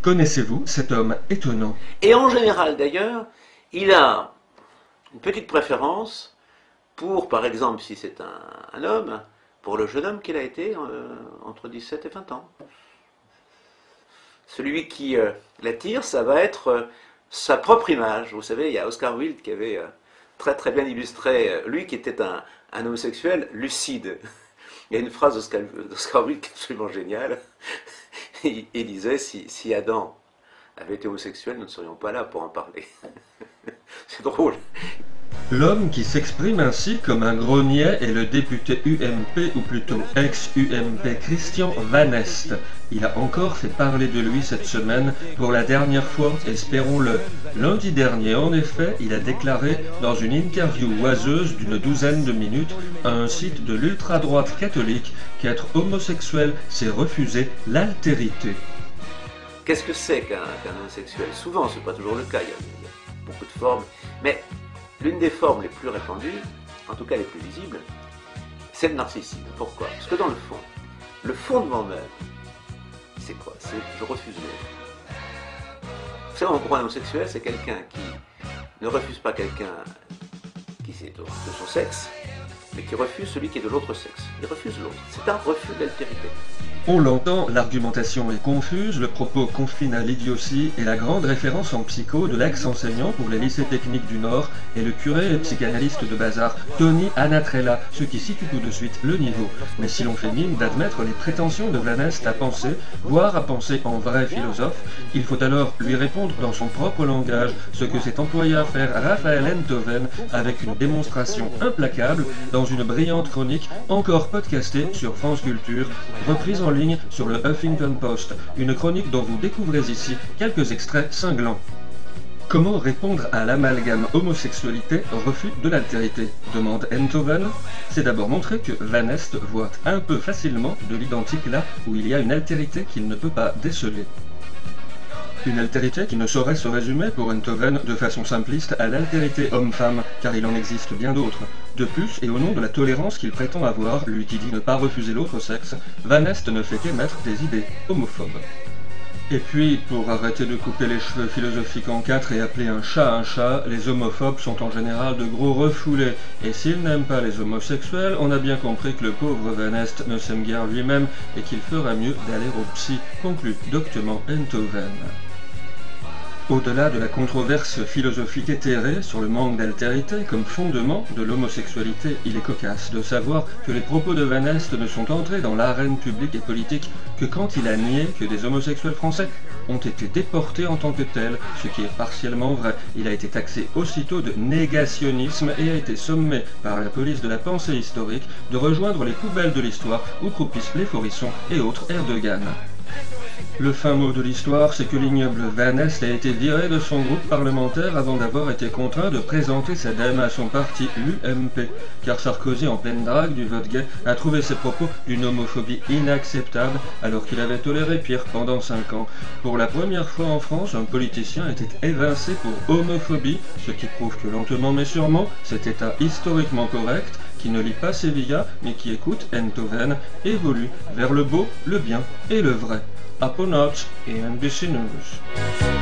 Connaissez-vous cet homme étonnant? Et en général d'ailleurs, il a une petite préférence pour, par exemple, si c'est un homme, pour le jeune homme qu'il a été entre 17 et 20 ans. Celui qui l'attire, ça va être sa propre image. Vous savez, il y a Oscar Wilde qui avait très très bien illustré, lui qui était un homosexuel lucide. Il y a une phrase d'Oscar Wilde qui est absolument géniale. Il disait, si Adam avait été homosexuel, nous ne serions pas là pour en parler. C'est drôle. L'homme qui s'exprime ainsi comme un grognier est le député UMP, ou plutôt ex-UMP, Christian Van Est. Il a encore fait parler de lui cette semaine, pour la dernière fois, espérons-le. Lundi dernier, en effet, il a déclaré dans une interview oiseuse d'une douzaine de minutes à un site de l'ultra-droite catholique qu'être homosexuel, c'est refuser l'altérité. Qu'est-ce que c'est qu'un homosexuel? Souvent, ce n'est pas toujours le cas, il y a beaucoup de formes, mais l'une des formes les plus répandues, en tout cas les plus visibles, c'est le narcissisme. Pourquoi? Parce que dans le fondement même, c'est quoi? C'est je refuse l'autre. Vous savez, pour un homosexuel, c'est quelqu'un qui ne refuse pas quelqu'un qui est de son sexe, mais qui refuse celui qui est de l'autre sexe. Il refuse l'autre. C'est un refus de l'altérité. On l'entend, l'argumentation est confuse, le propos confine à l'idiotie et la grande référence en psycho de l'ex-enseignant pour les lycées techniques du Nord et le curé et psychanalyste de bazar Tony Anatrella, ce qui situe tout de suite le niveau. Mais si l'on fait mine d'admettre les prétentions de Van Est à penser, voire à penser en vrai philosophe, il faut alors lui répondre dans son propre langage, ce que s'est employé à faire Raphaël Enthoven avec une démonstration implacable dans une brillante chronique encore podcastée sur France Culture, reprise en ligne sur le Huffington Post, une chronique dont vous découvrez ici quelques extraits cinglants. Comment répondre à l'amalgame homosexualité-refus de l'altérité? Demande Enthoven. C'est d'abord montrer que Van Est voit un peu facilement de l'identique là où il y a une altérité qu'il ne peut pas déceler. Une altérité qui ne saurait se résumer pour Enthoven de façon simpliste à l'altérité homme-femme, car il en existe bien d'autres. De plus, et au nom de la tolérance qu'il prétend avoir, lui qui dit ne pas refuser l'autre sexe, Van Est ne fait qu'émettre des idées homophobes. Et puis, pour arrêter de couper les cheveux philosophiques en quatre et appeler un chat, les homophobes sont en général de gros refoulés. Et s'ils n'aiment pas les homosexuels, on a bien compris que le pauvre Van Est ne s'aime guère lui-même et qu'il ferait mieux d'aller au psy, conclut doctement Enthoven. Au-delà de la controverse philosophique éthérée sur le manque d'altérité comme fondement de l'homosexualité, il est cocasse de savoir que les propos de Van Est ne sont entrés dans l'arène publique et politique que quand il a nié que des homosexuels français ont été déportés en tant que tels, ce qui est partiellement vrai. Il a été taxé aussitôt de négationnisme et a été sommé par la police de la pensée historique de rejoindre les poubelles de l'histoire où croupissent les Forissons et autres Erdogan. Le fin mot de l'histoire, c'est que l'ignoble Van Est a été viré de son groupe parlementaire avant d'avoir été contraint de présenter sa dème à son parti l'UMP, car Sarkozy, en pleine drague du vote gay, a trouvé ses propos d'une homophobie inacceptable alors qu'il avait toléré pire pendant 5 ans. Pour la première fois en France, un politicien était évincé pour homophobie, ce qui prouve que lentement mais sûrement, cet état historiquement correct, qui ne lit pas Sevilla mais qui écoute Enthoven, évolue vers le beau, le bien et le vrai. Aponote et NBC News.